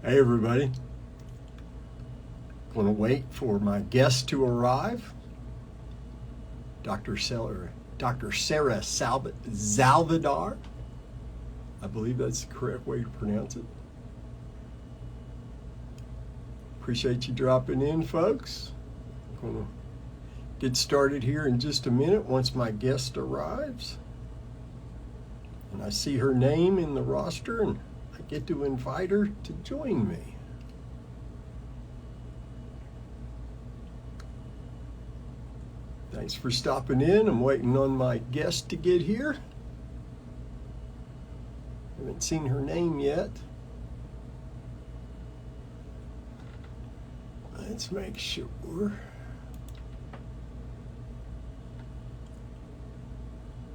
Hey everybody, going to wait for my guest to arrive. Dr. Sarah Zaldivar. I believe that's the correct way to pronounce it. Appreciate you dropping in, folks. I'm going to get started here in just a minute once my guest arrives. And I see her name in the roster and I get to invite her to join me. Thanks for stopping in. I'm waiting on my guest to get here. Haven't seen her name yet. Let's make sure.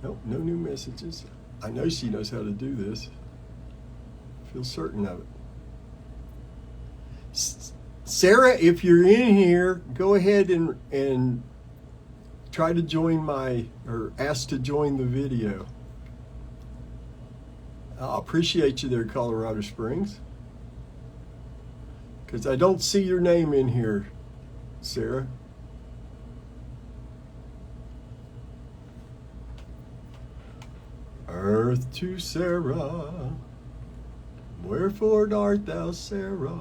Nope, no new messages. I know she knows how to do this. I feel certain of it. Sarah, if you're in here, go ahead and try to join or ask to join the video. I appreciate you there, Colorado Springs. Because I don't see your name in here, Sarah. Earth to Sarah, wherefore art thou, Sarah?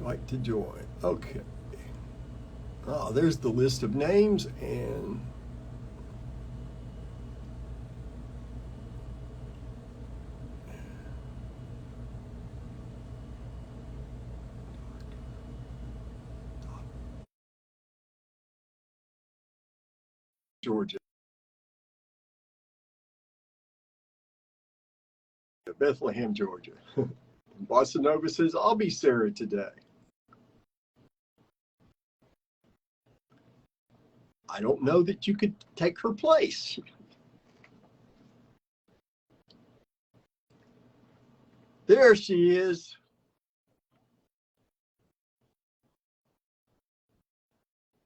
Like to join. Okay. Oh, there's the list of names and Georgia. Bethlehem, Georgia. Bossa Nova says, I'll be Sarah today. I don't know that you could take her place. There she is.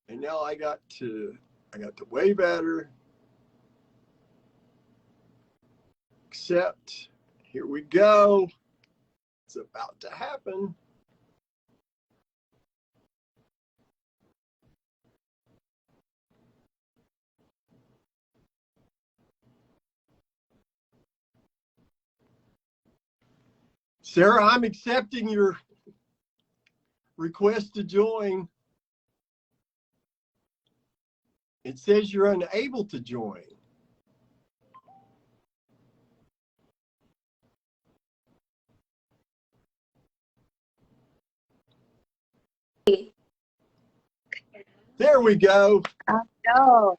And now I got to wave at her. Accept. Here we go. It's about to happen. Sarah, I'm accepting your request to join. It says you're unable to join. There we go. Oh, no.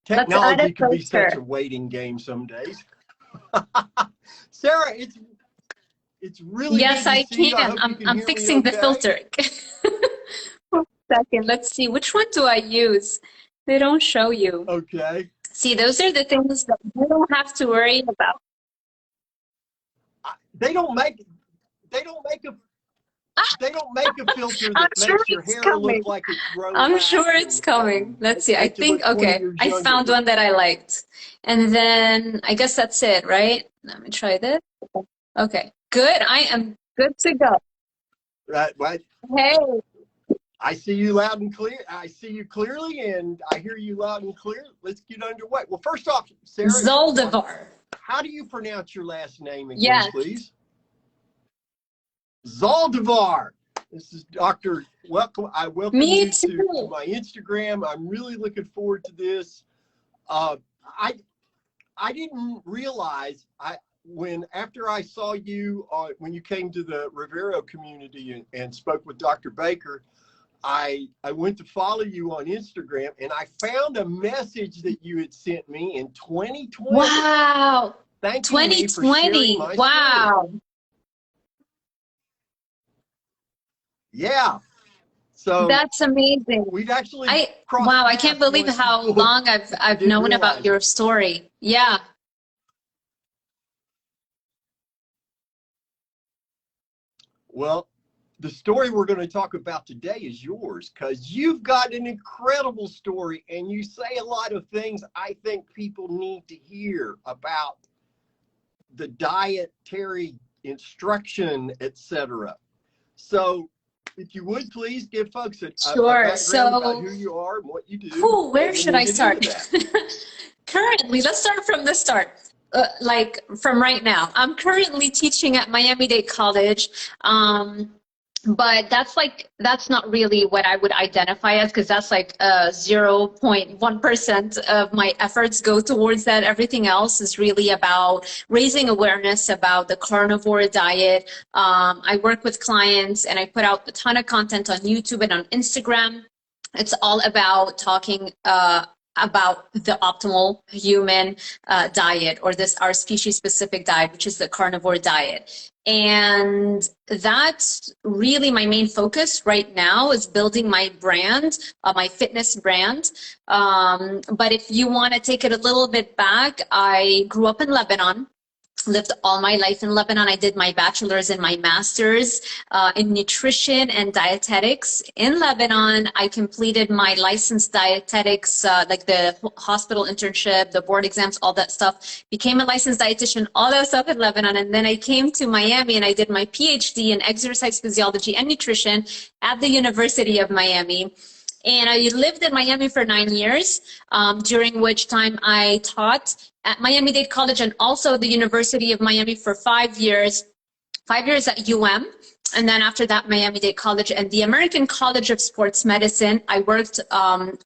Technology can be such a waiting game some days. Sarah, it's really yes, good to see you. I'm fixing the filter. 1 second. Let's see. Which one do I use? They don't show you. Okay. See, those are the things that you don't have to worry about. They don't make a filter that sure makes your hair look like it's grown I'm back sure it's coming. Let's see. I think, okay, I found one that I liked. And then I guess that's it, right? Let me try this. Okay, good. I am good to go. Right. Hey. I see you loud and clear. I see you clearly, and I hear you loud and clear. Let's get underway. Well, first off, Sarah. Zaldivar. How do you pronounce your last name again, please? Zaldivar. This is Dr. Welcome. I welcome you to my Instagram. I'm really looking forward to this. I didn't realize after I saw you when you came to the Rivero community and spoke with Dr. Baker, I went to follow you on Instagram and I found a message that you had sent me in 2020. Wow. Thank you 2020. Wow. Story. Yeah. So that's amazing. We've actually wow, I can't believe how long I've known about your story. Yeah. Well, the story we're going to talk about today is yours, because you've got an incredible story and you say a lot of things I think people need to hear about the dietary instruction, etc. So if you would please give folks a background about who you are and what you do. Where should I start? Currently, let's start from the start. Like from right now, I'm currently teaching at Miami-Dade College. But that's not really what I would identify as, because that's like 0.1% of my efforts go towards that. Everything else is really about raising awareness about the carnivore diet. I work with clients and I put out a ton of content on YouTube and on Instagram. It's all about talking about the optimal human diet, or our species specific diet, which is the carnivore diet. And that's really my main focus right now, is building my brand, my fitness brand. But if you want to take it a little bit back, I grew up in Lebanon. Lived all my life in Lebanon. I did my bachelor's and my master's in nutrition and dietetics in Lebanon. I completed my licensed dietetics, like the hospital internship, the board exams, all that stuff. Became a licensed dietitian, all that stuff in Lebanon. And then I came to Miami and I did my PhD in exercise physiology and nutrition at the University of Miami. And I lived in Miami for 9 years, during which time I taught at Miami-Dade College and also the University of Miami for 5 years, 5 years at UM. And then after that, Miami-Dade College and the American College of Sports Medicine. I worked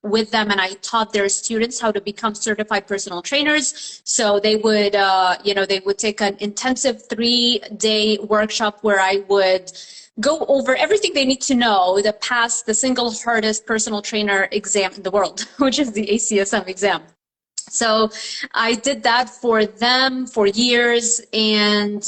with them and I taught their students how to become certified personal trainers. So they would, they would take an intensive 3-day workshop where I would go over everything they need to know to pass the single hardest personal trainer exam in the world, which is the ACSM exam. So I did that for them for years. And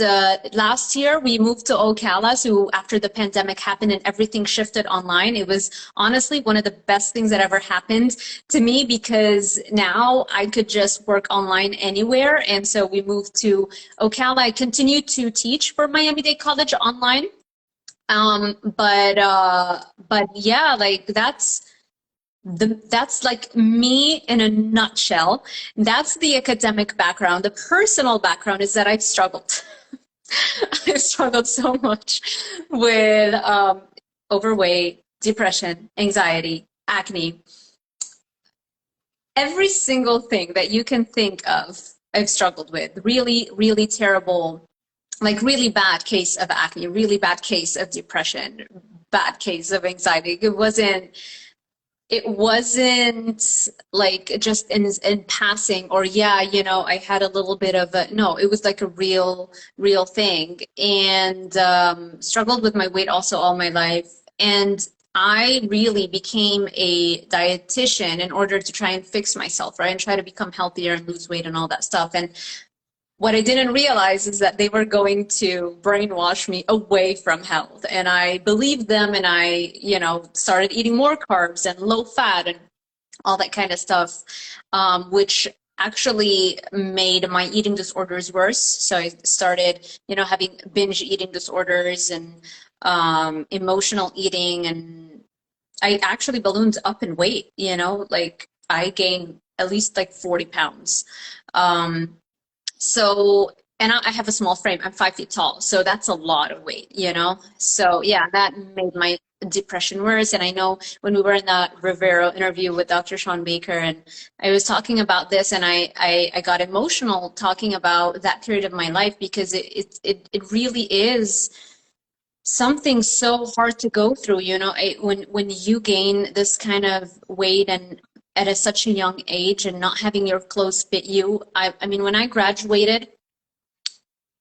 last year we moved to Ocala. So after the pandemic happened and everything shifted online, it was honestly one of the best things that ever happened to me, because now I could just work online anywhere. And so we moved to Ocala. I continue to teach for Miami-Dade College online. But yeah, like that's like me in a nutshell. That's the academic background. The personal background is that I've struggled. I've struggled so much with overweight, depression, anxiety, acne. Every single thing that you can think of, I've struggled with. Really, really terrible, like really bad case of acne, really bad case of depression, bad case of anxiety. It wasn't like just in passing, or yeah, I had a little bit of no, it was like a real thing. And struggled with my weight also all my life. And I really became a dietitian in order to try and fix myself, right? And try to become healthier and lose weight and all that stuff. And what I didn't realize is that they were going to brainwash me away from health. And I believed them, and I, started eating more carbs and low fat and all that kind of stuff, which actually made my eating disorders worse. So I started, having binge eating disorders and emotional eating. And I actually ballooned up in weight, like I gained at least like 40 pounds. So, and I have a small frame. I'm 5 feet tall. So that's a lot of weight, So yeah, that made my depression worse. And I know when we were in that Rivero interview with Dr. Sean Baker, and I was talking about this, and I got emotional talking about that period of my life, because it really is something so hard to go through, when you gain this kind of weight and at such a young age, and not having your clothes fit you. I mean, when I graduated,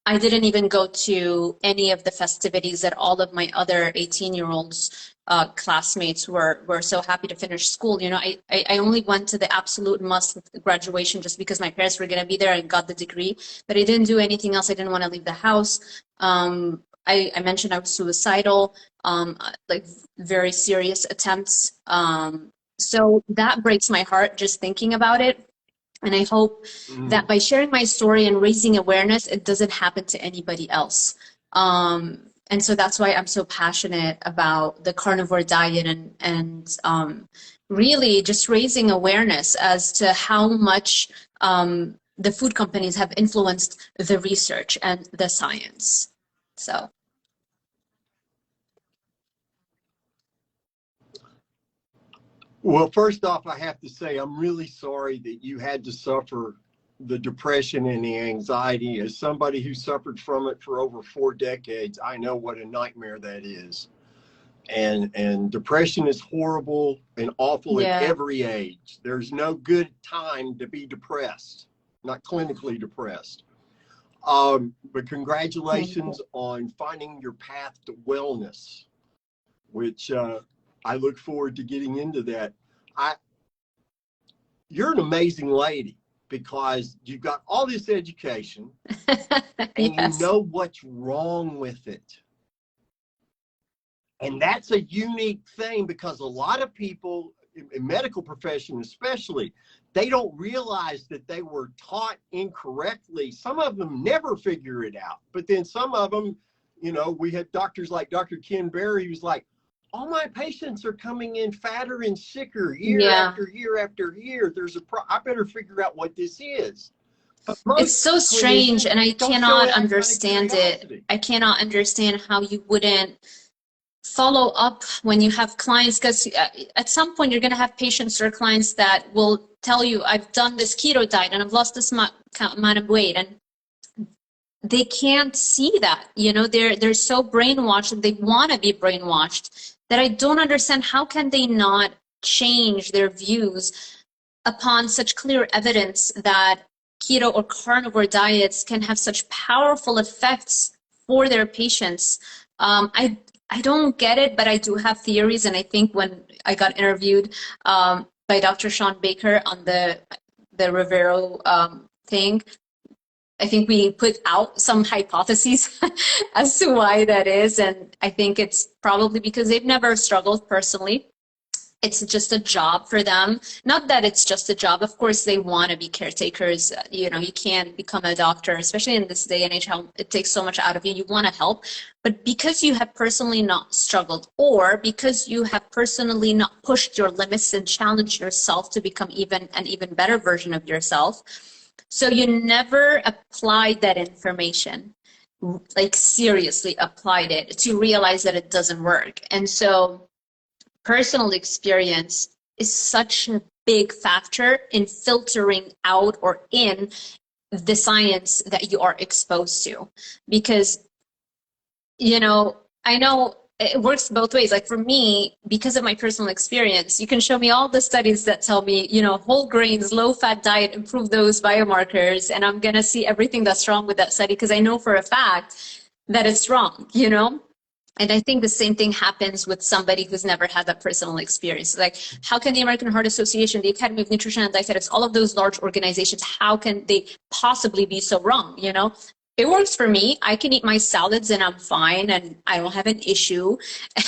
I didn't even go to any of the festivities that all of my other 18-year-olds classmates were so happy to finish school. I only went to the absolute must graduation just because my parents were going to be there and got the degree, but I didn't do anything else. I didn't want to leave the house. I mentioned I was suicidal, like very serious attempts. So that breaks my heart just thinking about it. And I hope that by sharing my story and raising awareness, it doesn't happen to anybody else. And so that's why I'm so passionate about the carnivore diet and really just raising awareness as to how much the food companies have influenced the research and the science. So. Well, first off, I have to say I'm really sorry that you had to suffer the depression and the anxiety. As somebody who suffered from it for over 4 decades, I know what a nightmare that is. And depression is horrible and awful at every age. There's no good time to be depressed, not clinically depressed. But congratulations on finding your path to wellness, which I look forward to getting into that. You're an amazing lady because you've got all this education and you know what's wrong with it. And that's a unique thing because a lot of people in medical profession especially, they don't realize that they were taught incorrectly. Some of them never figure it out. But then some of them, you know, we had doctors like Dr. Ken Berry, who's like, all my patients are coming in fatter and sicker year after year after year. I better figure out what this is. It's so strange, and I cannot understand it. I cannot understand how you wouldn't follow up when you have clients, because at some point you're going to have patients or clients that will tell you, I've done this keto diet and I've lost this amount of weight, and they can't see that. You know, they're so brainwashed, and they want to be brainwashed, that I don't understand how can they not change their views upon such clear evidence that keto or carnivore diets can have such powerful effects for their patients. I don't get it, but I do have theories. And I think when I got interviewed by Dr. Sean Baker on the Rivero thing, I think we put out some hypotheses as to why that is. And I think it's probably because they've never struggled personally. It's just a job for them. Not that it's just a job. Of course, they want to be caretakers. You know, you can't become a doctor, especially in this day and age, how it takes so much out of you. You want to help. But because you have personally not struggled, or because you have personally not pushed your limits and challenged yourself to become an even better version of yourself, so you never applied that information, like seriously applied it to realize that it doesn't work. And so personal experience is such a big factor in filtering out or in the science that you are exposed to. Because, you know, I know it works both ways. Like for me, because of my personal experience, you can show me all the studies that tell me, you know, whole grains, low fat diet improve those biomarkers, and I'm going to see everything that's wrong with that study because I know for a fact that it's wrong, you know? And I think the same thing happens with somebody who's never had that personal experience. Like, how can the American Heart Association, the Academy of Nutrition and Dietetics, all of those large organizations, how can they possibly be so wrong, you know? It works for me. I can eat my salads and I'm fine and I don't have an issue.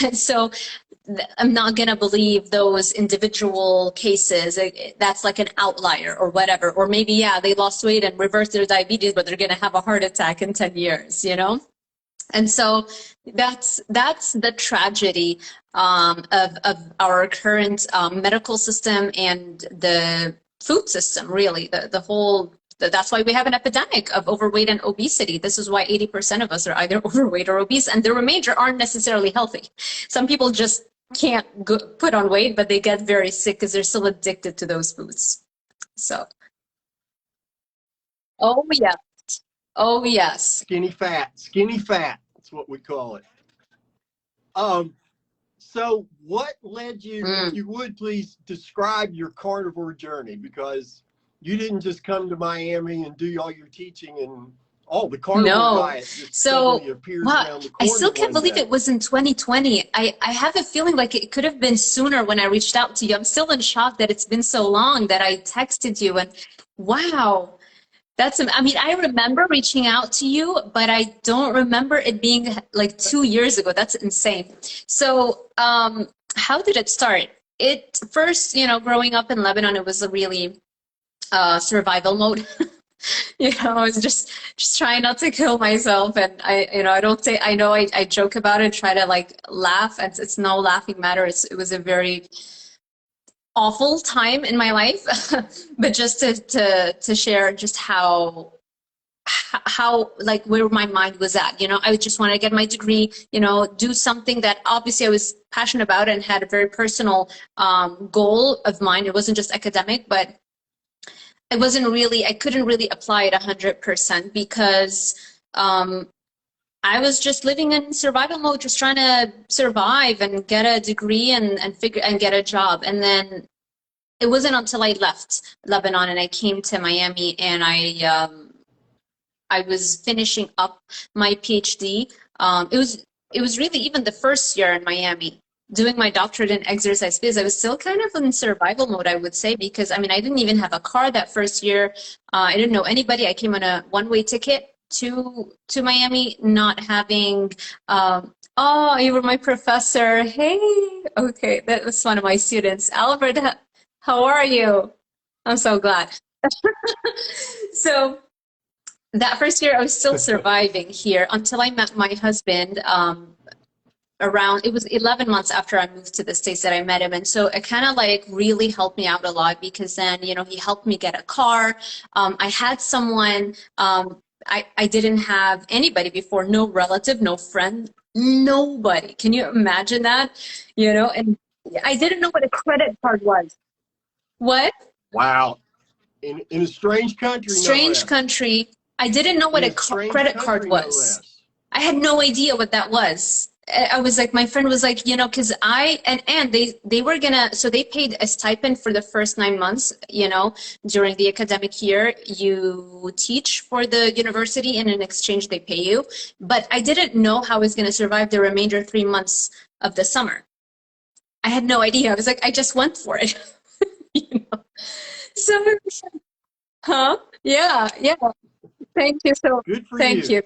And so I'm not going to believe those individual cases. That's like an outlier or whatever. Or maybe, yeah, they lost weight and reversed their diabetes, but they're going to have a heart attack in 10 years, you know? And so that's the tragedy of our current medical system and the food system, really. That's why we have an epidemic of overweight and obesity. This is why 80% of us are either overweight or obese, and the remainder aren't necessarily healthy. Some people just can't put on weight, but they get very sick because they're still addicted to those foods. So, oh yeah. Oh, yes. Skinny fat. That's what we call it. So what led you, if you would please describe your carnivore journey, because you didn't just come to Miami and do all your teaching and the carnivore diet just suddenly appears around the corner. I still can't believe it was in 2020. I have a feeling like it could have been sooner when I reached out to you. I'm still in shock that it's been so long that I texted you, and wow. I mean, I remember reaching out to you, but I don't remember it being like 2 years ago. That's insane. So how did it start? It first, you know, growing up in Lebanon, it was a really survival mode. I was just trying not to kill myself. And I don't say, I know I joke about it, try to like laugh, and it's no laughing matter. It was a very awful time in my life, but just to share just how like where my mind was at. I just wanted to get my degree, do something that obviously I was passionate about and had a very personal goal of mine. It wasn't just academic, but I couldn't really apply it 100% because I was just living in survival mode, just trying to survive and get a degree and get a job. And then it wasn't until I left Lebanon and I came to Miami, and I was finishing up my PhD. It was really even the first year in Miami doing my doctorate in exercise phys. I was still kind of in survival mode, I would say, because I didn't even have a car that first year. I didn't know anybody. I came on a one-way ticket to Miami, not having. Oh, you were my professor. Hey, okay, that was one of my students. Albert, how are you? I'm so glad. So that first year, I was still surviving here until I met my husband. It was 11 months after I moved to the States that I met him. And so it kind of like really helped me out a lot, because then, he helped me get a car. I had someone, I didn't have anybody before, no relative, no friend, nobody. Can you imagine that? And I didn't know what a credit card was. What? Wow. In a strange country. Strange country. I didn't know what a credit card was. I had no idea what that was. I was like, my friend was like, because they were gonna, so they paid a stipend for the first 9 months, during the academic year. You teach for the university, and in exchange they pay you. But I didn't know how I was gonna survive the remainder 3 months of the summer. I had no idea. I was like, I just went for it. So, huh? Yeah. Thank you. So thank you.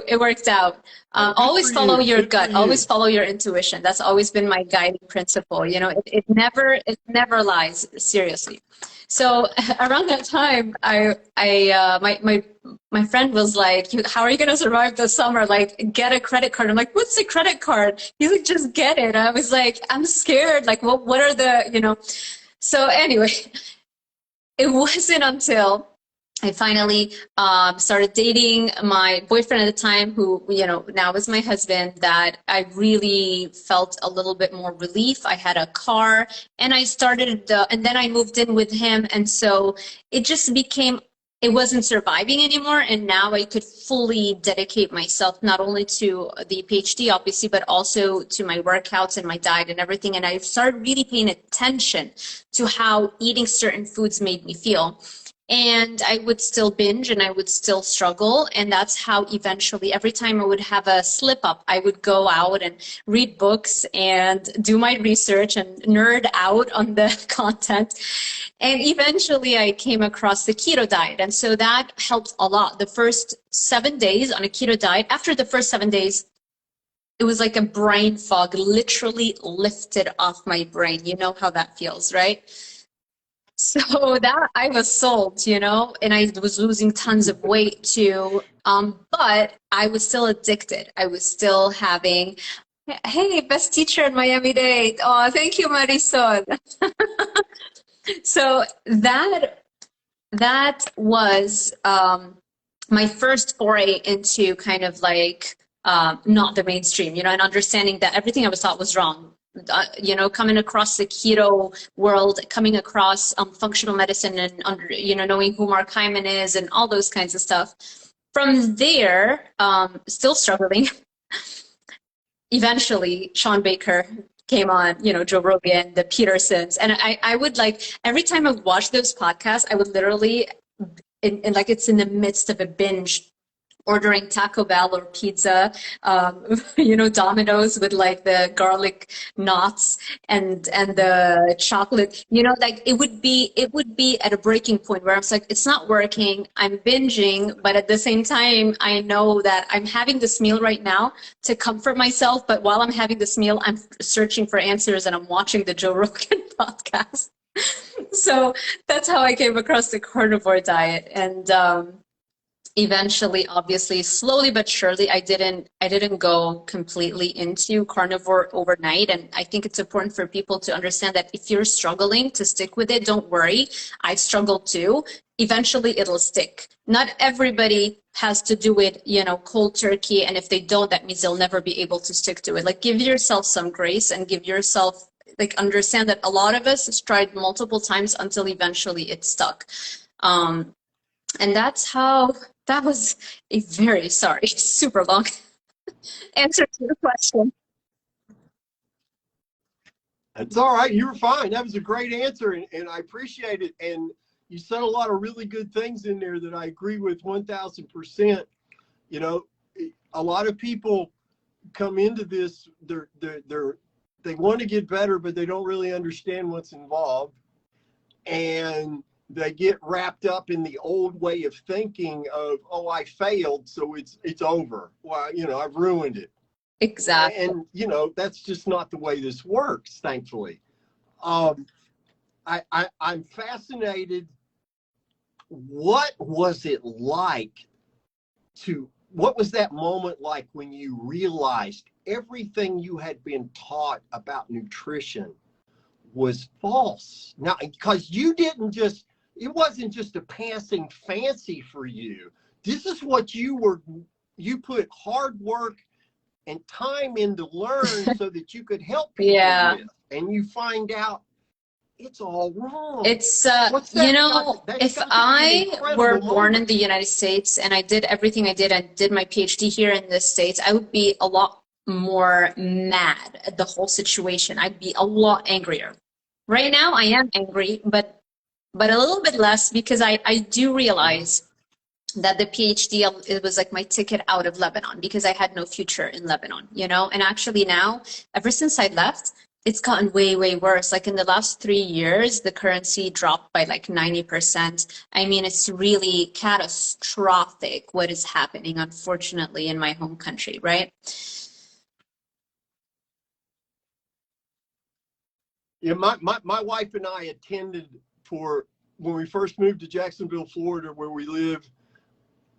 It worked out. Always follow your gut. Always follow your intuition. That's always been my guiding principle. It never lies. Seriously. So around that time, my friend was like, "How are you gonna survive the summer? Like, get a credit card." I'm like, "What's a credit card?" He's like, "Just get it." I was like, "I'm scared. Like, what are the So anyway, it wasn't until I finally started dating my boyfriend at the time, who, now is my husband, that I really felt a little bit more relief. I had a car, and and then I moved in with him. And so it just became, it wasn't surviving anymore. And now I could fully dedicate myself, not only to the PhD, obviously, but also to my workouts and my diet and everything. And I started really paying attention to how eating certain foods made me feel. And I would still binge, and I would still struggle. And that's how eventually, every time I would have a slip up, I would go out and read books and do my research and nerd out on the content. And eventually I came across the keto diet. And so that helped a lot. The first 7 days on a keto diet, after the first 7 days, it was like a brain fog literally lifted off my brain. You know how that feels, right? So that I was sold, and I was losing tons of weight too. But I was still addicted. I was still having, hey, best teacher in Miami-Dade. Oh, thank you, Marisol. So that was my first foray into kind of like not the mainstream, and understanding that everything I was taught was wrong. Coming across the keto world, coming across functional medicine, and knowing who Mark Hyman is and all those kinds of stuff. From there, still struggling. Eventually, Sean Baker came on, Joe Rogan, the Petersons, and I would like, every time I watched those podcasts, I would literally, like it's in the midst of a binge, ordering Taco Bell or pizza, Domino's with like the garlic knots and the chocolate, like it would be at a breaking point where I was like, it's not working. I'm binging, but at the same time, I know that I'm having this meal right now to comfort myself. But while I'm having this meal, I'm searching for answers and I'm watching the Joe Rogan podcast. So that's how I came across the carnivore diet. And, eventually, obviously, slowly but surely, I didn't go completely into carnivore overnight. And I think it's important for people to understand that if you're struggling to stick with it, don't worry. I struggled too. Eventually it'll stick. Not everybody has to do it, cold turkey. And if they don't, that means they'll never be able to stick to it. Like, give yourself some grace and give yourself, like, understand that a lot of us tried multiple times until eventually it stuck. And that was a very, sorry, super long answer to your question. It's all right. You were fine. That was a great answer, and I appreciate it. And you said a lot of really good things in there that I agree with 1000%. You know, a lot of people come into this, they want to get better, but they don't really understand what's involved. And they get wrapped up in the old way of thinking of, oh, I failed, so it's over. Well, I've ruined it. Exactly. And, that's just not the way this works, thankfully. I'm fascinated. What was it like what was that moment like when you realized everything you had been taught about nutrition was false? Now, because it wasn't just a passing fancy for you. This is what you put hard work and time in to learn so that you could help people with. And you find out it's all wrong. It's, if I were born in the United States and I did everything I did my PhD here in the States, I would be a lot more mad at the whole situation. I'd be a lot angrier. Right now, I am angry, but a little bit less, because I do realize that the PhD, it was like my ticket out of Lebanon, because I had no future in Lebanon, and actually now, ever since I left, it's gotten way, way worse. Like in the last 3 years, the currency dropped by like 90%. I mean, it's really catastrophic what is happening, unfortunately, in my home country, right? Yeah, my wife and I attended when we first moved to Jacksonville, Florida, where we live.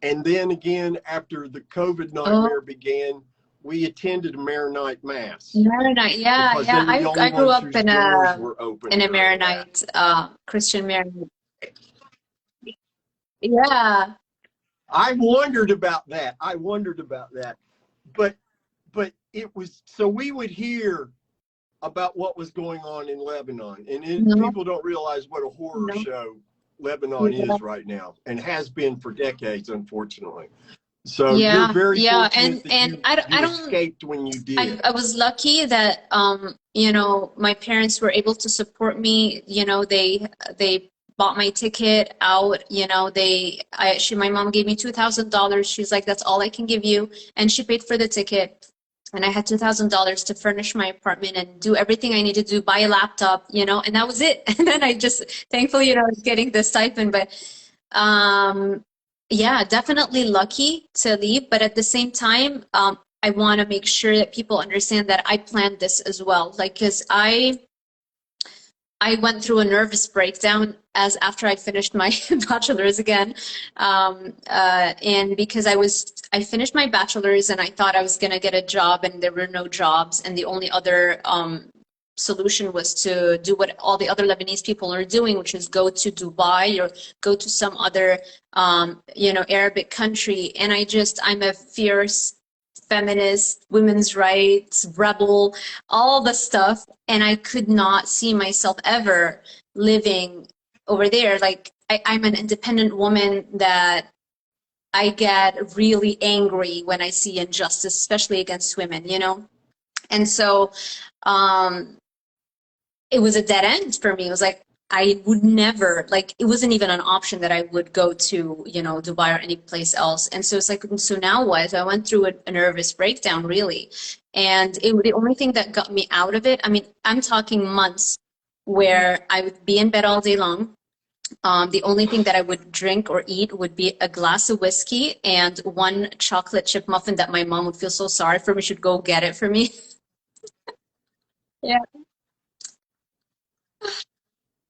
And then again, after the COVID nightmare began, we attended a Maronite mass. Maronite, yeah. I grew up in a Maronite, Christian Maronite. Yeah. I wondered about that. But it was, so we would hear about what was going on in Lebanon. And people don't realize what a horror show Lebanon is right now, and has been for decades, unfortunately. So you're very fortunate that you escaped when you did. I was lucky that my parents were able to support me. They bought my ticket out. My mom gave me $2,000. She's like, that's all I can give you, and she paid for the ticket. And I had $2,000 to furnish my apartment and do everything I needed to do, buy a laptop, and that was it. And then I just, thankfully, I was getting the stipend. But yeah, definitely lucky to leave. But at the same time, I want to make sure that people understand that I planned this as well. Like, because I went through a nervous breakdown after I finished my bachelor's again. And because I finished my bachelor's and I thought I was going to get a job, and there were no jobs. And the only other solution was to do what all the other Lebanese people are doing, which is go to Dubai or go to some other, Arabic country. And I'm a fierce feminist, women's rights, rebel, all the stuff. And I could not see myself ever living over there. Like, I'm an independent woman that I get really angry when I see injustice, especially against women, And so it was a dead end for me. It was like, I would never, like, it wasn't even an option that I would go to, Dubai or any place else. And so it's like, so now what? So I went through a nervous breakdown, really. And the only thing that got me out of it, I mean, I'm talking months where I would be in bed all day long. The only thing that I would drink or eat would be a glass of whiskey and one chocolate chip muffin that my mom would feel so sorry for me, should go get it for me. Yeah.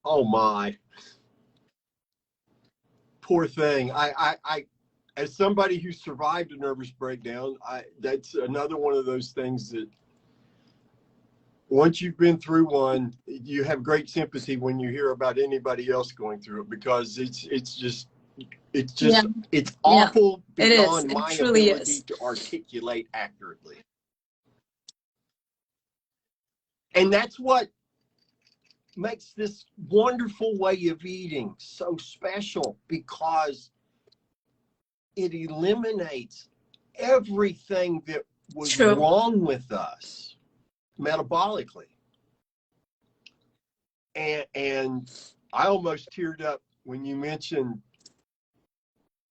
Oh my. Poor thing. as somebody who survived a nervous breakdown, that's another one of those things that once you've been through one, you have great sympathy when you hear about anybody else going through it, because it's awful beyond my ability to articulate accurately. And that's what makes this wonderful way of eating so special, because it eliminates everything that was wrong with us metabolically. And I almost teared up when you mentioned,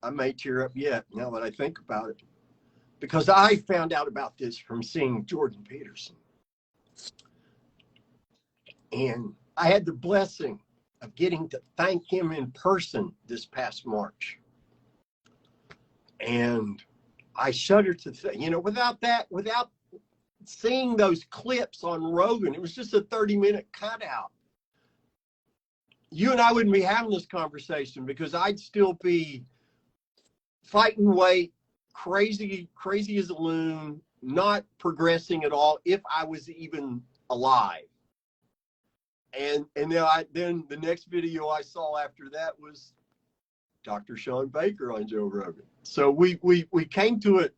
I may tear up yet now that I think about it, because I found out about this from seeing Jordan Peterson. And I had the blessing of getting to thank him in person this past March. And I shudder to think, without seeing those clips on Rogan, it was just a 30-minute cutout. You and I wouldn't be having this conversation, because I'd still be fighting weight, crazy as a loon, not progressing at all if I was even alive. And then the next video I saw after that was Dr. Sean Baker on Joe Rogan. So we came to it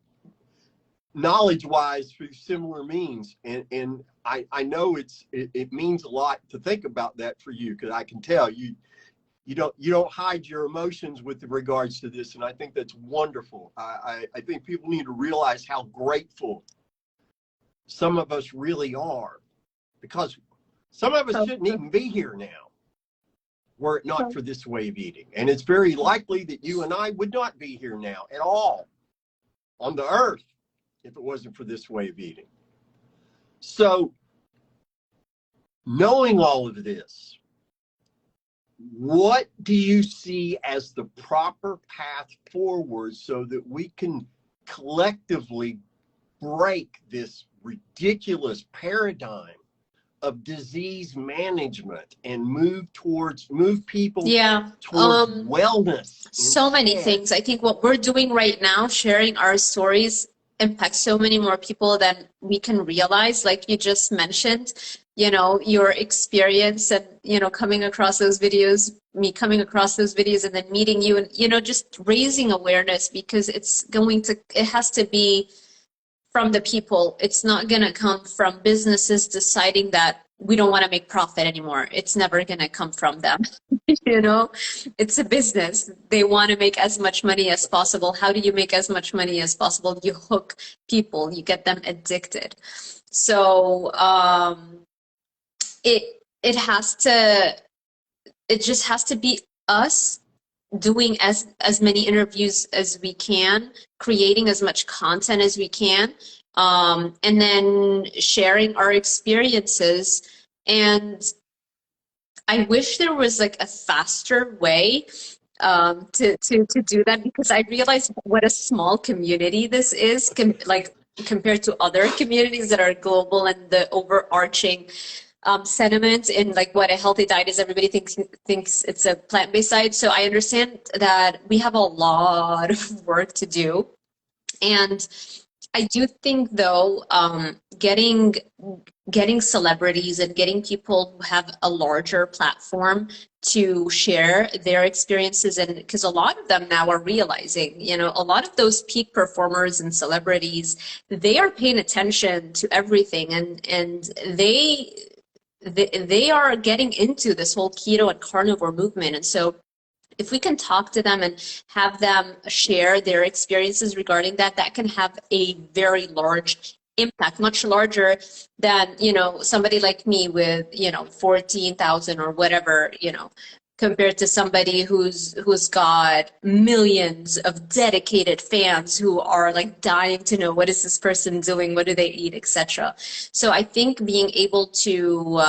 knowledge-wise through similar means, and I know it means a lot to think about that for you, because I can tell you don't hide your emotions with regards to this, and I think that's wonderful. I think people need to realize how grateful some of us really are, because some of us shouldn't even be here now were it not for this way of eating. And it's very likely that you and I would not be here now at all on the earth if it wasn't for this way of eating. So, knowing all of this, what do you see as the proper path forward so that we can collectively break this ridiculous paradigm of disease management and move people towards wellness? So many things. I think what we're doing right now, sharing our stories, impacts so many more people than we can realize. Like you just mentioned, your experience and, coming across those videos, me coming across those videos, and then meeting you, and, just raising awareness, because it has to be from the people. It's not going to come from businesses deciding that we don't want to make profit anymore. It's never going to come from them. It's a business. They want to make as much money as possible. How do you make as much money as possible? You hook people, you get them addicted. So it just has to be us doing as many interviews as we can, creating as much content as we can, and then sharing our experiences. And I wish there was like a faster way to do that, because I realized what a small community this is, compared to other communities that are global, and the overarching sentiment in like what a healthy diet is. Everybody thinks it's a plant-based diet. So I understand that we have a lot of work to do. And I do think, though, getting celebrities and getting people who have a larger platform to share their experiences, and because a lot of them now are realizing, a lot of those peak performers and celebrities, they are paying attention to everything, and they are getting into this whole keto and carnivore movement. And so if we can talk to them and have them share their experiences regarding that, that can have a very large impact, much larger than, somebody like me with, 14,000 or whatever, compared to somebody who's got millions of dedicated fans who are like dying to know, what is this person doing, what do they eat, etc. So I think being able to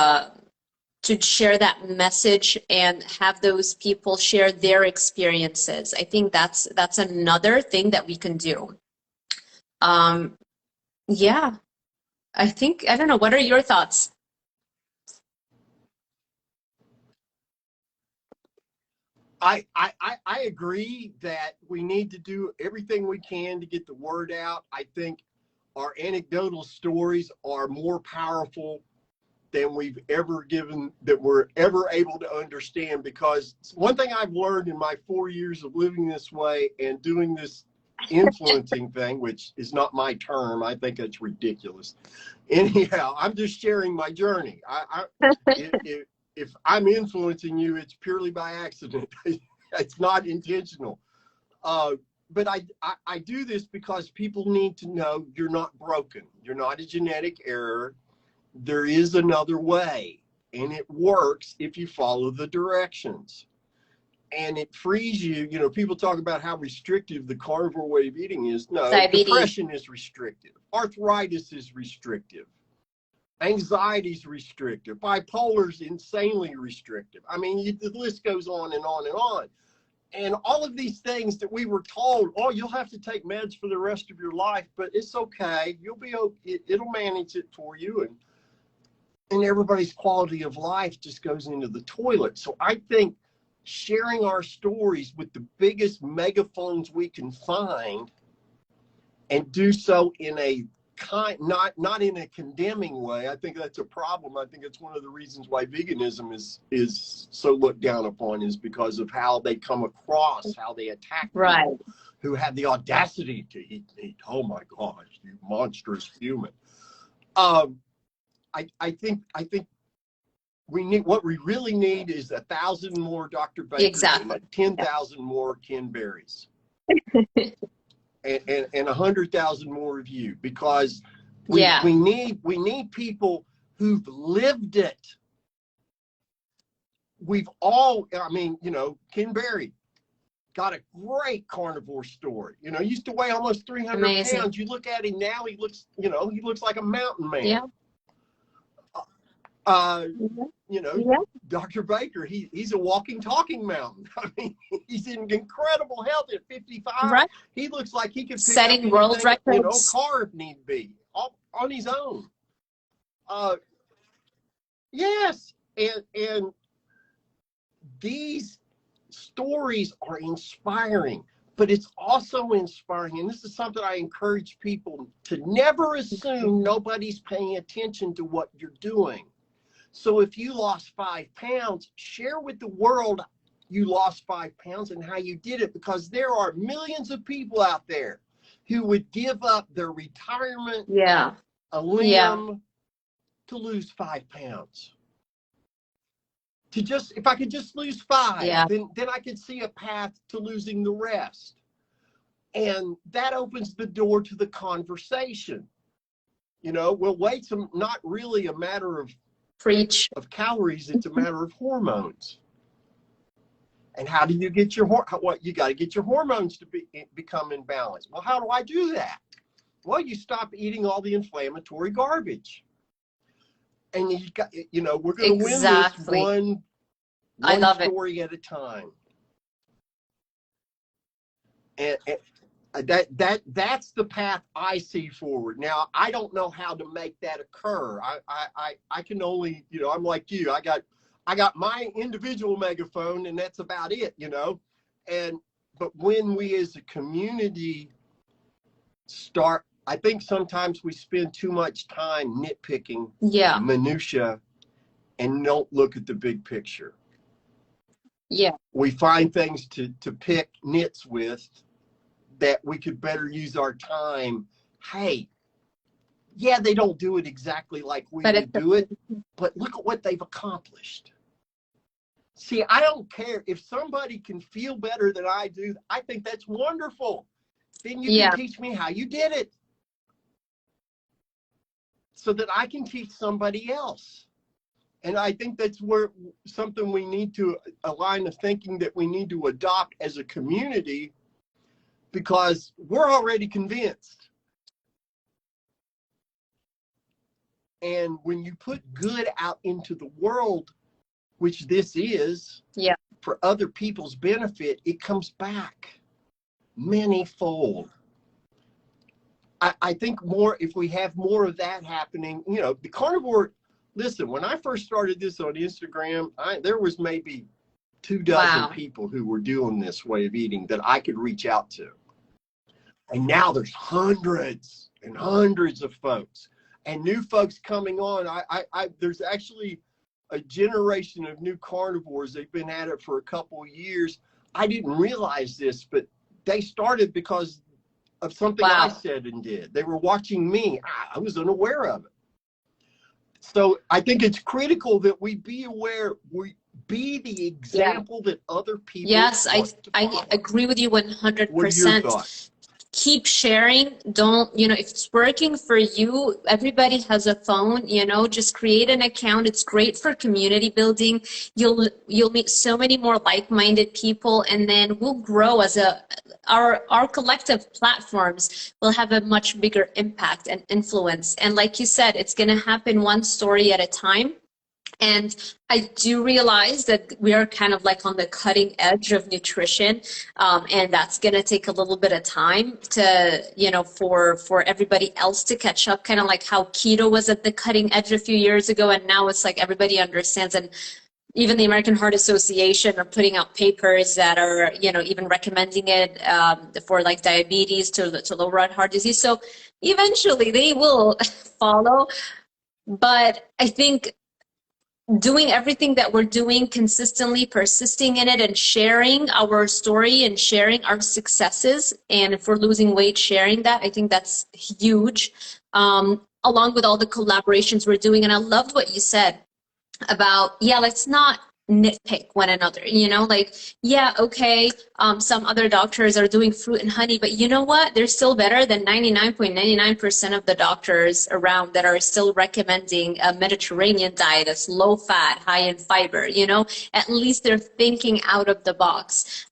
share that message and have those people share their experiences, I think that's another thing that we can do. Yeah, I don't know, what are your thoughts? I agree that we need to do everything we can to get the word out. I think our anecdotal stories are more powerful than we've ever given, that we're ever able to understand. Because one thing I've learned in my 4 years of living this way and doing this influencing thing, which is not my term, I think it's ridiculous. Anyhow, I'm just sharing my journey. If I'm influencing you, it's purely by accident. It's not intentional. But I do this because people need to know you're not broken. You're not a genetic error. There is another way, and it works if you follow the directions. And it frees you. You know, people talk about how restrictive the carnivore way of eating is. No, Diabetes. Depression is restrictive. Arthritis is restrictive. Anxiety is restrictive. Bipolar is insanely restrictive. I mean, the list goes on and on and on. And all of these things that we were told, oh, you'll have to take meds for the rest of your life, but it's okay. You'll be okay. It'll manage it for you. And everybody's quality of life just goes into the toilet. So I think sharing our stories with the biggest megaphones we can find, and do so in a not in a condemning way. I think that's a problem. I think it's one of the reasons why veganism is so looked down upon, is because of how they come across, how they attack people who have the audacity to eat meat. Oh my gosh, you monstrous human. I think we need, what we really need is 1,000 more Dr. Bakers and 10,000 more Ken Berries. And 100,000 more of you, because we need people who've lived it. We've all, I mean, you know, Ken Berry got a great carnivore story. You know, he used to weigh almost 300 pounds. You look at him now, he looks, you know, he looks like a mountain man. Yeah. You know, Dr. Baker, he's a walking, talking mountain. I mean, he's in incredible health at 55. Right. He looks like he could pick setting up world anything, records, you know, car if need be, on his own. Yes, and these stories are inspiring, but it's also inspiring, and this is something I encourage people to never assume nobody's paying attention to what you're doing. So if you lost 5 pounds, share with the world you lost 5 pounds and how you did it, because there are millions of people out there who would give up their retirement, a limb, to lose 5 pounds. To just, if I could just lose 5, then I could see a path to losing the rest. And that opens the door to the conversation. You know, well, weight's not really a matter of calories, it's a matter of hormones. And how do you get your you got to get your hormones to become in balance. Well, how do I do that? Well, you stop eating all the inflammatory garbage. And you got, you know, we're going to win this one story at a time. And that's the path I see forward. Now, I don't know how to make that occur. I can only, you know, I'm like you. I got my individual megaphone, and that's about it, you know. But when we as a community start, I think sometimes we spend too much time nitpicking minutia and don't look at the big picture. We find things to pick nits with that we could better use our time. Hey, they don't do it exactly like we would do it, but look at what they've accomplished. See, I don't care if somebody can feel better than I do. I think that's wonderful. Then you can teach me how you did it, so that I can teach somebody else. And I think that's where something we need to, a line of thinking that we need to adopt as a community, because we're already convinced. And when you put good out into the world, which this is, for other people's benefit, it comes back manyfold. I think more, if we have more of that happening, you know, the carnivore, listen, when I first started this on Instagram, there was maybe 24 Wow. people who were doing this way of eating that I could reach out to. And now there's hundreds and hundreds of folks and new folks coming on. There's actually a generation of new carnivores. They've been at it for a couple of years. I didn't realize this, but they started because of something I said and did. They were watching me. I was unaware of it. So I think it's critical that we be aware, we be the example that other people I agree with you 100%. What are your thoughts? Keep sharing. Don't, you know, if it's working for you, everybody has a phone, you know, just create an account. It's great for community building. You'll meet so many more like-minded people, and then we'll grow as our collective platforms will have a much bigger impact and influence. And like you said, it's going to happen one story at a time. And I do realize that we are kind of like on the cutting edge of nutrition, and that's going to take a little bit of time to, you know, for everybody else to catch up, kind of like how keto was at the cutting edge a few years ago, and now it's like everybody understands. And even the American Heart Association are putting out papers that are, you know, even recommending it for like diabetes to lower heart disease. So eventually they will follow. But I think doing everything that we're doing consistently, persisting in it, and sharing our story and sharing our successes, and if we're losing weight, sharing that, I think that's huge, along with all the collaborations we're doing. And I loved what you said about, let's not nitpick one another, you know, like, okay, some other doctors are doing fruit and honey, but you know what, they're still better than 99.99% of the doctors around that are still recommending a Mediterranean diet that's low fat, high in fiber. You know, at least they're thinking out of the box.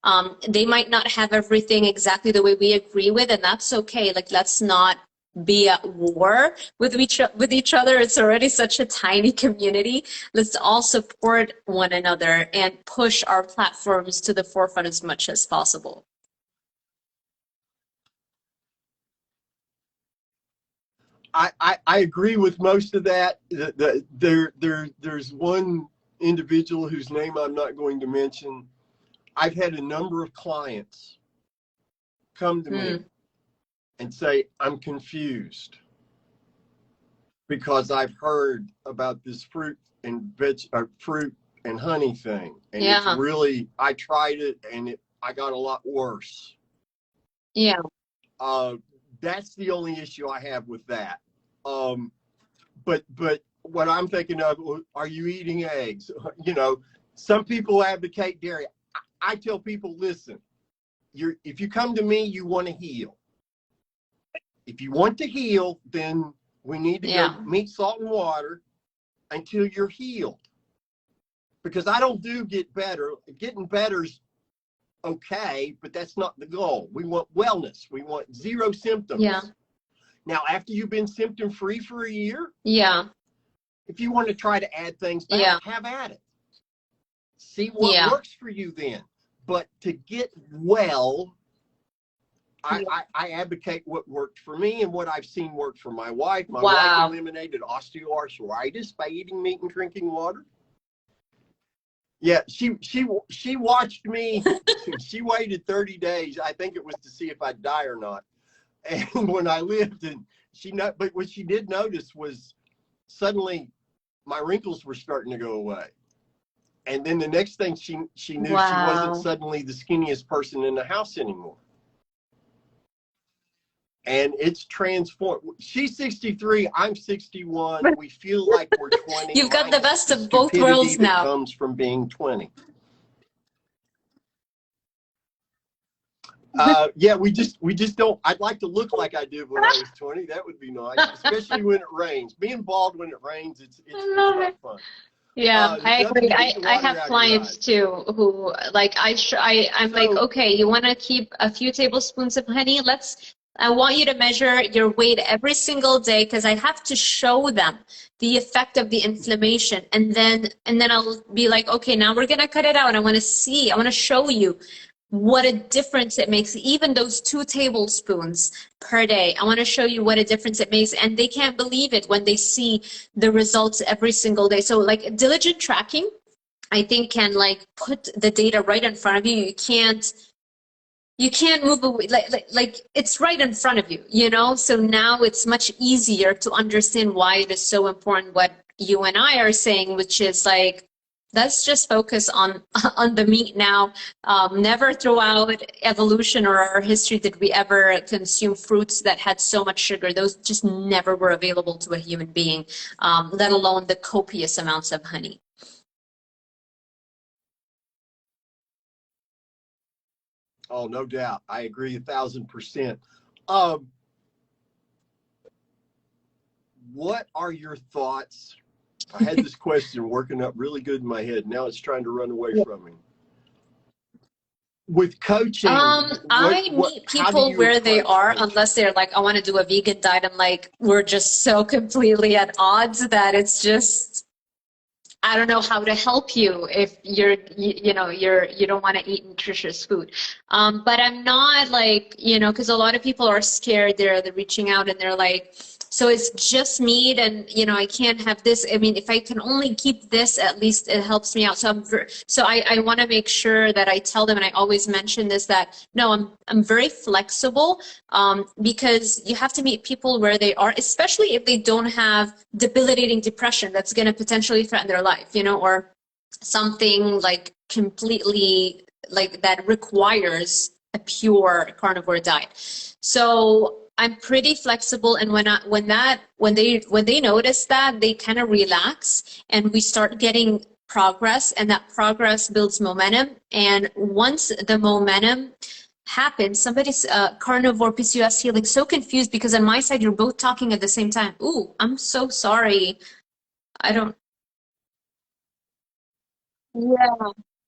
They might not have everything exactly the way we agree with, and that's okay. Like, let's not be at war with each other. It's already such a tiny community. Let's all support one another and push our platforms to the forefront as much as possible. I agree with most of that. There's one individual whose name I'm not going to mention. I've had a number of clients come to me and say, I'm confused because I've heard about this fruit and honey thing. And it's really, I tried it and I got a lot worse. Yeah. That's the only issue I have with that. But what I'm thinking of, are you eating eggs? You know, some people advocate dairy. I tell people, listen, if you come to me, you want to heal. If you want to heal, then we need to go meat, salt, and water until you're healed. Because I don't do get better. Getting better's okay, but that's not the goal. We want wellness. We want zero symptoms. Yeah. Now, after you've been symptom-free for a year, if you want to try to add things back, have at it. See what works for you then. But to get well, I advocate what worked for me and what I've seen work for my wife. My wife eliminated osteoarthritis by eating meat and drinking water. Yeah, she watched me. She waited 30 days. I think it was to see if I'd die or not. And when I lived, and but what she did notice was suddenly my wrinkles were starting to go away. And then the next thing she knew, she wasn't suddenly the skinniest person in the house anymore. And it's transformed. She's 63. I'm 61. We feel like we're 20. You've got the best of both worlds now. That comes from being 20. We just don't. I'd like to look like I did when I was 20. That would be nice, especially when it rains. Being bald when it rains, it's not fun. Yeah, I agree. I have clients too who like I'm like, okay, you want to keep a few tablespoons of honey? I want you to measure your weight every single day because I have to show them the effect of the inflammation, and then I'll be like, okay, now we're gonna cut it out, and I want to show you what a difference it makes, even those 2 tablespoons per day. I want to show you what a difference it makes, and they can't believe it when they see the results every single day. So like diligent tracking, I think can like put the data right in front of you. You can't move away, like it's right in front of you, you know? So now it's much easier to understand why it is so important what you and I are saying, which is like, let's just focus on on the meat now. Never throughout evolution or our history did we ever consume fruits that had so much sugar. Those just never were available to a human being, let alone the copious amounts of honey. Oh, no doubt. I agree 1,000%. What are your thoughts? I had this question working up really good in my head. Now it's trying to run away from me. With coaching, I meet people where they are, unless they're like, I want to do a vegan diet. I'm like, we're just so completely at odds that it's just, I don't know how to help you if you don't want to eat nutritious food. But I'm not like, because a lot of people are scared. They're reaching out and they're like, so it's just meat and, I can't have this. I mean, if I can only keep this, at least it helps me out. So I want to make sure that I tell them, and I always mention this, that no, I'm very flexible, because you have to meet people where they are, especially if they don't have debilitating depression that's going to potentially threaten their life, or something like completely like that requires a pure carnivore diet. So I'm pretty flexible, and when they notice that, they kind of relax and we start getting progress, and that progress builds momentum. And once the momentum happens, somebody's carnivore PCOS healing, so confused because on my side you're both talking at the same time. Ooh, I'm so sorry. I don't. Yeah,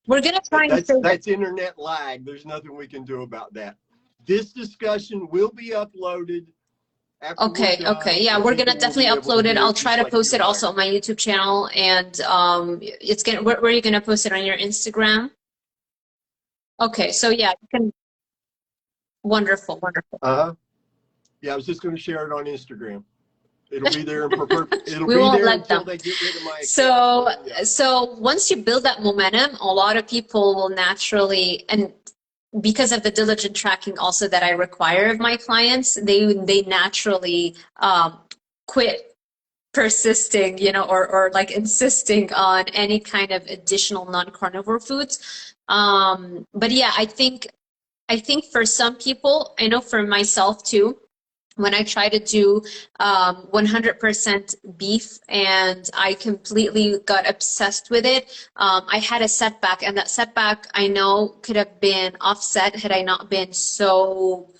we're gonna try and that's internet lag. There's nothing we can do about that. This discussion will be uploaded. Okay, yeah, we're gonna definitely upload it. I'll try to post it also on my YouTube channel, and it's gonna. Where are you gonna post it, on your Instagram? Okay, so yeah, you can. Wonderful, wonderful. Yeah, I was just gonna share it on Instagram. It'll be there. It'll we be won't there let until them. they get rid of my account. So once you build that momentum, a lot of people will naturally, and because of the diligent tracking also that I require of my clients, they naturally quit persisting, or like insisting on any kind of additional non-carnivore foods. But yeah, I think for some people, I know for myself too, when I try to do 100% beef and I completely got obsessed with it, I had a setback, and that setback I know could have been offset had I not been so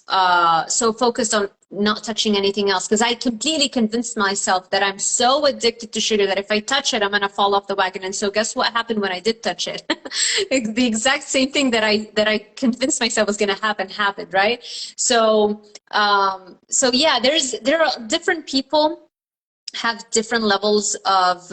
focused on not touching anything else, because I completely convinced myself that I'm so addicted to sugar that if I touch it, I'm going to fall off the wagon. And so guess what happened when I did touch it? The exact same thing that I convinced myself was going to happen happened, right? So yeah, there are different people have different levels of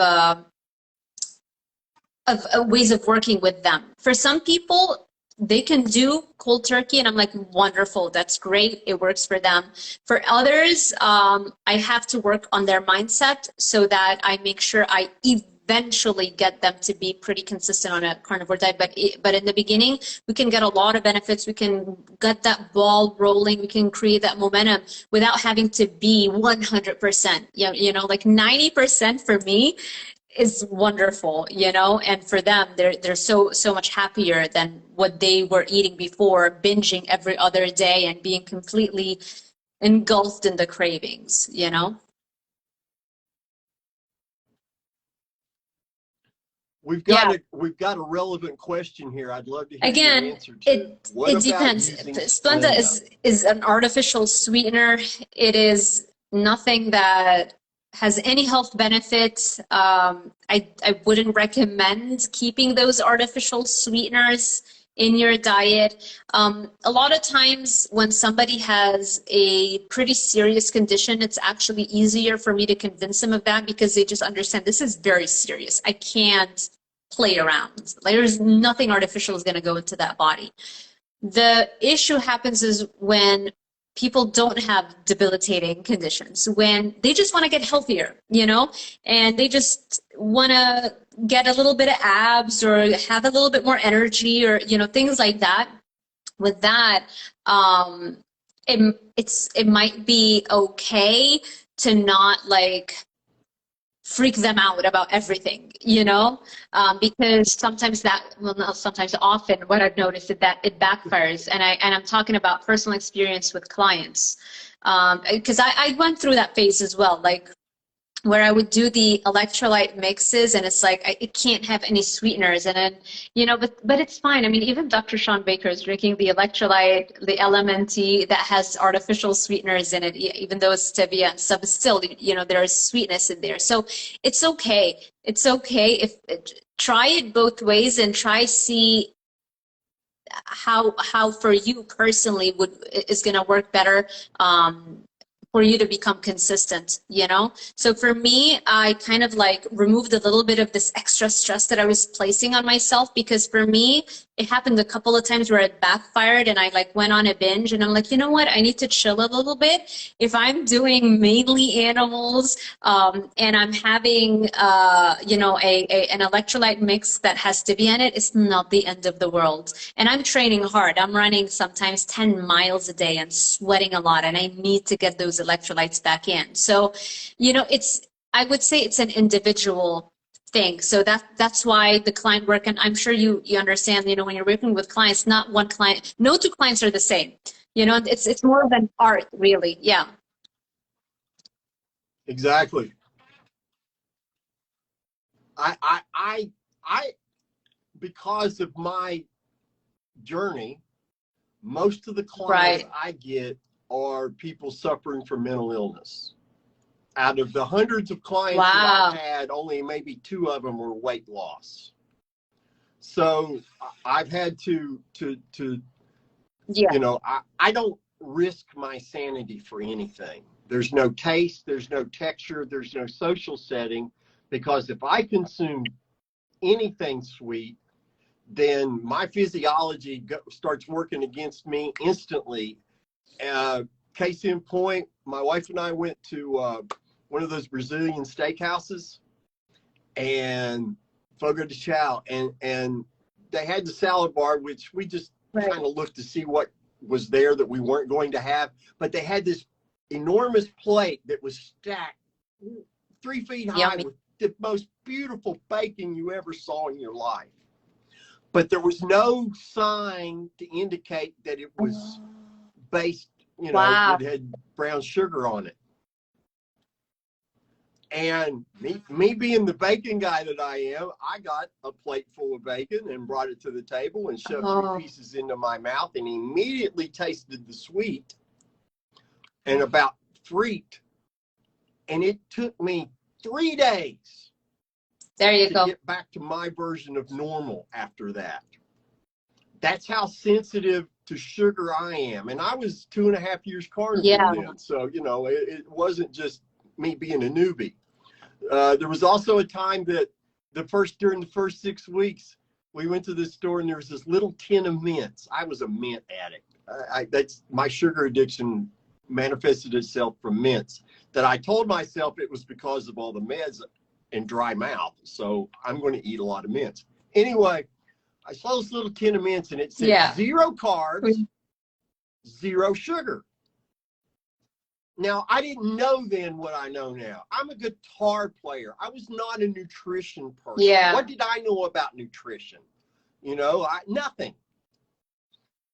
ways of working with them. For some people, they can do cold turkey, and I'm like, wonderful, that's great, it works for them. For others, I have to work on their mindset so that I make sure I eventually get them to be pretty consistent on a carnivore diet. But in the beginning, we can get a lot of benefits. We can get that ball rolling. We can create that momentum without having to be 100%. Like 90% for me is wonderful, and for them, they're so much happier than what they were eating before, binging every other day and being completely engulfed in the cravings. We've got a relevant question here. I'd love to hear Again, your answer to. It depends. Splenda is an artificial sweetener. It is nothing that has any health benefits. I wouldn't recommend keeping those artificial sweeteners in your diet. A lot of times when somebody has a pretty serious condition, it's actually easier for me to convince them of that, because they just understand this is very serious. I can't play around. There's nothing artificial is going to go into that body. The issue happens is when people don't have debilitating conditions, when they just want to get healthier, you know, and they just want to get a little bit of abs or have a little bit more energy, or, you know, things like that. With that, it might be okay to not like freak them out about everything, you know, because sometimes that, well, not sometimes, often what I've noticed is that it backfires, and I'm talking about personal experience with clients, because I went through that phase as well, like where I would do the electrolyte mixes, and it's like it can't have any sweeteners, and then, you know, but it's fine. I mean, even Dr. Sean Baker is drinking the electrolyte, the LMNT that has artificial sweeteners in it, even though it's stevia and stuff, still, you know, there is sweetness in there. So it's okay. It's okay if try it both ways and try see how for you personally is going to work better, for you to become consistent, you know? So for me, I kind of like removed a little bit of this extra stress that I was placing on myself, because for me, it happened a couple of times where it backfired and I like went on a binge, and I'm like, you know what? I need to chill a little bit. If I'm doing mainly animals, and I'm having, you know, an electrolyte mix that has stevia in it, it's not the end of the world. And I'm training hard. I'm running sometimes 10 miles a day and sweating a lot, and I need to get those electrolytes back in. So, you know, I would say it's an individual thing. So that's why the client work, and I'm sure you understand, you know, when you're working with clients, not one client, no two clients are the same. You know, it's more of an art, really. Yeah. Exactly. I because of my journey, most of the clients Right. I get are people suffering from mental illness. Out of the hundreds of clients that Wow. I've had, only maybe 2 of them were weight loss. So I've had to Yeah. you know, I don't risk my sanity for anything. There's no taste, there's no texture, there's no social setting, because if I consume anything sweet, then my physiology starts working against me instantly. Case in point, my wife and I went to one of those Brazilian steakhouses, and Fogo de Chao, and they had the salad bar, which we just kind of looked to see what was there that we weren't going to have. But they had this enormous plate that was stacked 3 feet high. Yummy. With the most beautiful bacon you ever saw in your life. But there was no sign to indicate that it was based, you know, Wow. that had brown sugar on it. And me being the bacon guy that I am, I got a plate full of bacon and brought it to the table and shoved 3 pieces into my mouth, and immediately tasted the sweet and about freaked. And it took me 3 days to get back to my version of normal after that. That's how sensitive to sugar I am. And I was 2.5 years carnivore then. So, you know, it wasn't just me being a newbie. There was also a time that during the first 6 weeks, we went to this store and there was this little tin of mints. I was a mint addict. That's my sugar addiction manifested itself from mints. That I told myself it was because of all the meds and dry mouth. So I'm going to eat a lot of mints. Anyway, I saw this little tin of mints and it said 0 carbs, 0 sugar. Now, I didn't know then what I know now. I'm a guitar player. I was not a nutrition person. Yeah. What did I know about nutrition? You know, nothing.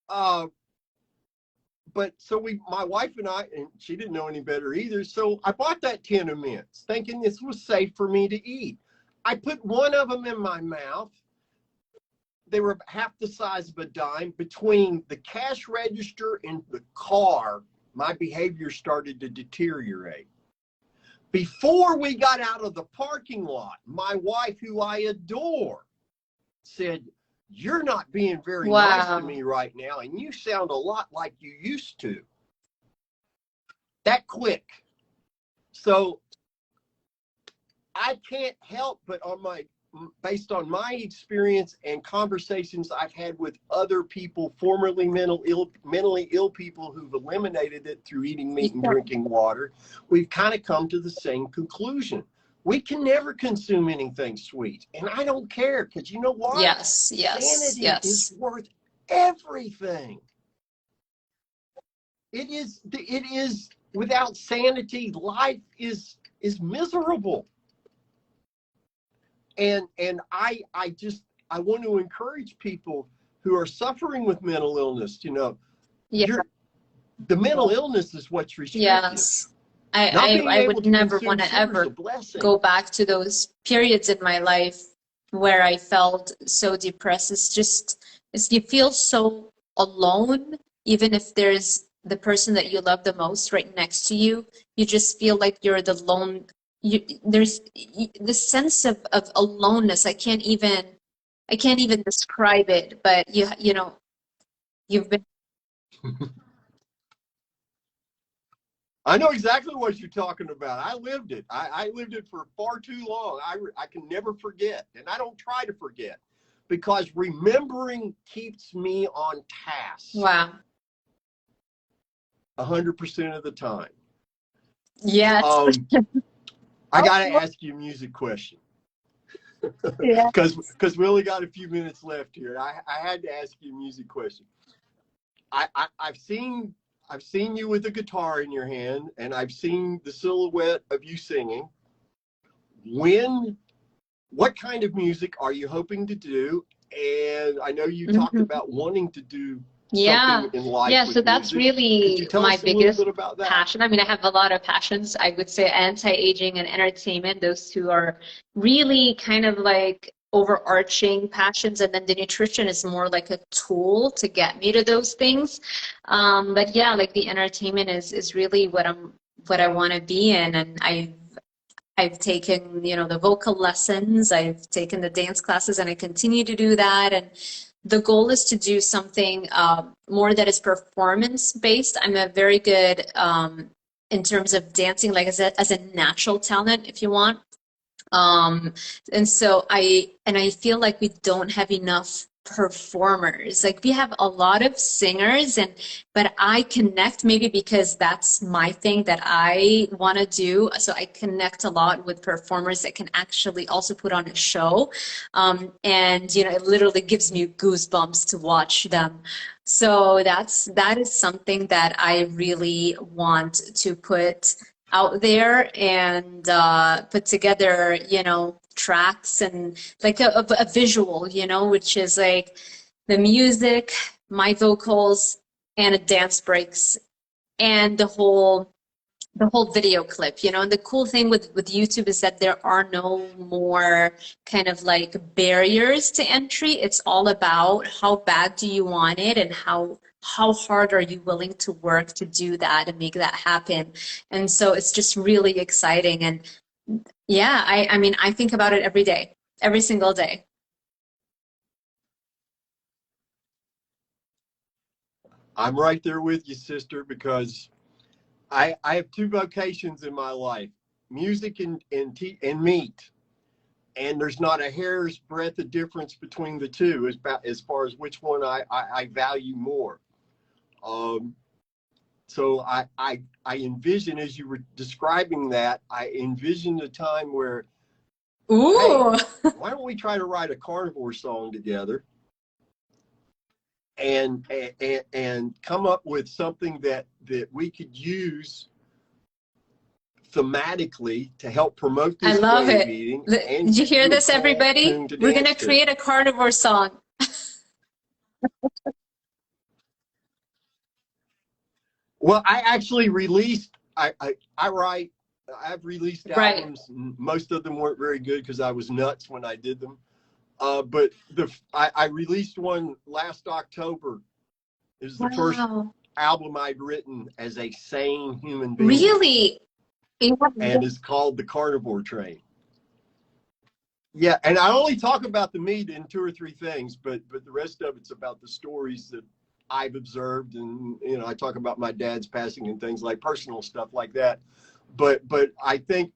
But so my wife and I, and she didn't know any better either, so I bought that tin of mints, thinking this was safe for me to eat. I put one of them in my mouth. They were half the size of a dime. Between the cash register and the car, my behavior started to deteriorate. Before we got out of the parking lot, my wife, who I adore, said, "You're not being very nice to me right now, and you sound a lot like you used to." That quick. So I can't help but on my based on my experience and conversations I've had with other people, formerly mentally ill people who've eliminated it through eating meat and drinking water, we've kind of come to the same conclusion. We can never consume anything sweet. And I don't care, because you know what? Yes, yes, Sanity yes. is worth everything. It is, without sanity, life is miserable. And I want to encourage people who are suffering with mental illness, you know, the mental illness is what's restrictive. Yes. I would never want to ever go back to those periods in my life where I felt so depressed. You feel so alone, even if there's the person that you love the most right next to you. You just feel like you're the lone. There's the sense of aloneness. I can't even describe it. But you know, you've been. I know exactly what you're talking about. I lived it. I lived it for far too long. I can never forget, and I don't try to forget, because remembering keeps me on task. Wow. 100% of the time. Yes. I got to ask you a music question. Yeah. Because we only got a few minutes left here. I had to ask you a music question. I've seen you with a guitar in your hand, and I've seen the silhouette of you singing. What kind of music are you hoping to do? And I know you talked about wanting to do something in life. Yeah, so that's really my biggest passion. I mean, I have a lot of passions. I would say anti-aging and entertainment, those two are really kind of like overarching passions, and then the nutrition is more like a tool to get me to those things. But yeah, like the entertainment is really what I want to be in. And I've taken, you know, the vocal lessons, I've taken the dance classes, and I continue to do that. And the goal is to do something more that is performance based. I'm a very good in terms of dancing, like as a natural talent, if you want. And so I feel like we don't have enough performers. Like we have a lot of singers, but I connect, maybe because that's my thing that I want to do. So I connect a lot with performers that can actually also put on a show. And you know, it literally gives me goosebumps to watch them. So that is something that I really want to put out there and put together, you know, tracks and like a visual, you know, which is like the music, my vocals, and a dance breaks, and the whole video clip, you know. And the cool thing with YouTube is that there are no more kind of like barriers to entry. It's all about how bad do you want it, and how hard are you willing to work to do that and make that happen. And so it's just really exciting. And yeah, I mean, I think about it every day, every single day. I'm right there with you, sister, because I have two vocations in my life: music and meat. And there's not a hair's breadth of difference between the two as far as which one I value more. So I envision, as you were describing that, I envisioned a time where, ooh, hey, why don't we try to write a Carnivore song together and come up with something that we could use thematically to help promote this. I love it. Meeting. Did you hear this, everybody? We're going to create a Carnivore song. Well, I actually released, I've released albums. Right. Most of them weren't very good because I was nuts when I did them. But I released one last October. It was the first album I'd written as a sane human being. Really? And it's called The Carnivore Train. Yeah, and I only talk about the meat in 2 or 3 things, but the rest of it's about the stories that I've observed, and you know, I talk about my dad's passing and things like personal stuff like that. But I think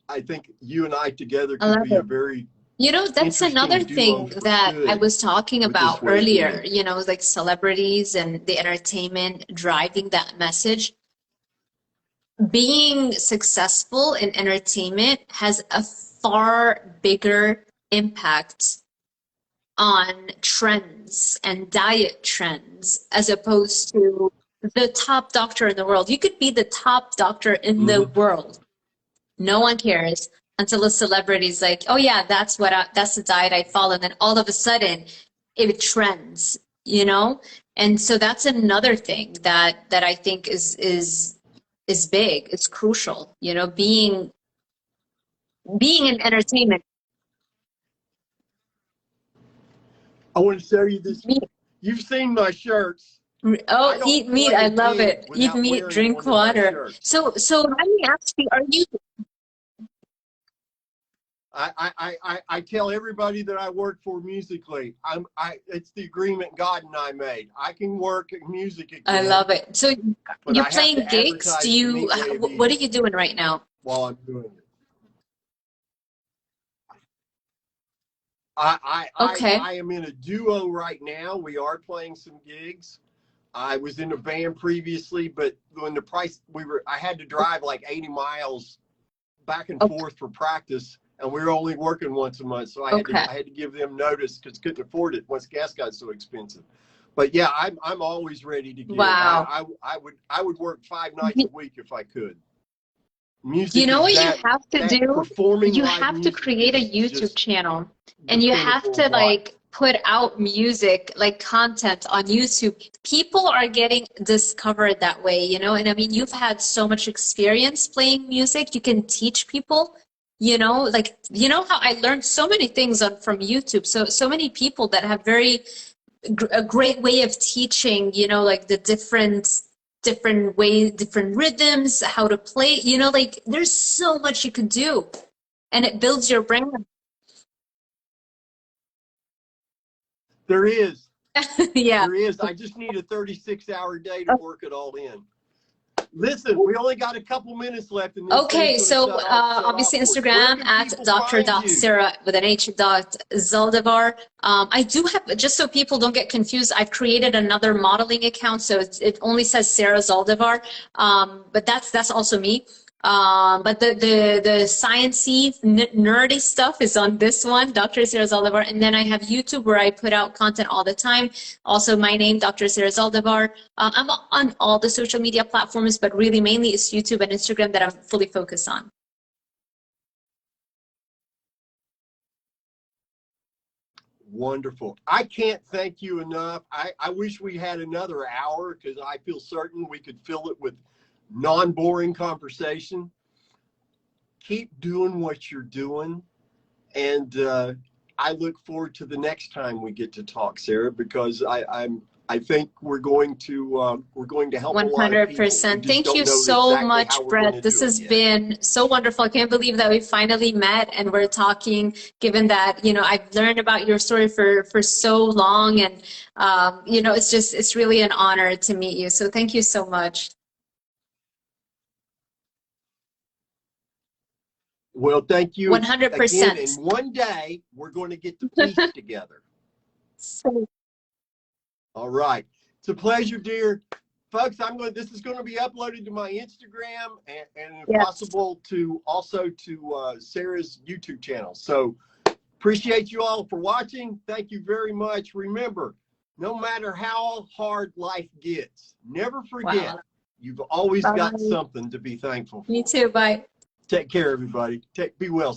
I think you and I together I could love be a it. very You know, that's interesting another duo thing for that I good was talking with this about way of earlier, doing. you know, like celebrities and the entertainment driving that message. Being successful in entertainment has a far bigger impact on trends and diet trends as opposed to the top doctor in the world. You could be the top doctor in the world. No one cares until a celebrity's like, oh yeah, that's the diet I follow. And then all of a sudden it trends, you know? And so that's another thing that I think is big. It's crucial, you know, being in entertainment. I want to show you this. Meat. You've seen my shirts. Oh, I don't eat meat. play I a love gig it. Eat without meat, wearing drink one of my water. shirts. So let me ask you, are you I tell everybody that I work for musically, it's the agreement God and I made. I can work at music again. I love it. So but you're I have playing to gigs? advertise Do the you, neat way of what are eating you doing right now? while I'm doing it. Okay. I am in a duo right now. We are playing some gigs. I was in a band previously, but when the price, I had to drive like 80 miles back and forth for practice, and we were only working once a month, so I had to give them notice because couldn't afford it once gas got so expensive. But yeah, I'm always ready to give. Wow. I would work 5 nights a week if I could. Music You know what is you have to do? performing You live have to music create a is YouTube just channel, the and you have pinnacle to of life. like put out music, like content on YouTube. People are getting discovered that way, you know? And I mean, you've had so much experience playing music. You can teach people, you know, like, you know how I learned so many things from YouTube. So many people that have a great way of teaching, you know, like the different ways, different rhythms, how to play, you know, like there's so much you could do, and it builds your brain. There is. Yeah. There is. I just need a 36-hour day to work it all in. Listen, we only got a couple minutes left in this. Okay, so obviously Instagram at Dr.Sarah with an H Zaldivar. I do have, just so people don't get confused, I've created another modeling account, so it only says Sarah Zaldivar, but that's also me. But the sciencey, nerdy stuff is on this one, Dr. Sarah Zaldivar, and then I have YouTube where I put out content all the time. Also, my name, Dr. Sarah Zaldivar. I'm on all the social media platforms, but really mainly it's YouTube and Instagram that I'm fully focused on. Wonderful. I can't thank you enough. I wish we had another hour because I feel certain we could fill it with non-boring conversation. Keep doing what you're doing. And I look forward to the next time we get to talk, Sarah, because I think we're going to help 100%. A lot of people. Thank you so much, Brett. This has been so wonderful. I can't believe that we finally met and we're talking, given that, you know, I've learned about your story for so long, and you know, it's really an honor to meet you. So thank you so much. Well, thank you. 100%. Again, and one day we're going to get the piece together. All right. It's a pleasure, dear. Folks, this is going to be uploaded to my Instagram and if possible to also to Sarah's YouTube channel. So appreciate you all for watching. Thank you very much. Remember, no matter how hard life gets, never forget you've always got something to be thankful for. You too. Bye. Take care, everybody. Be well.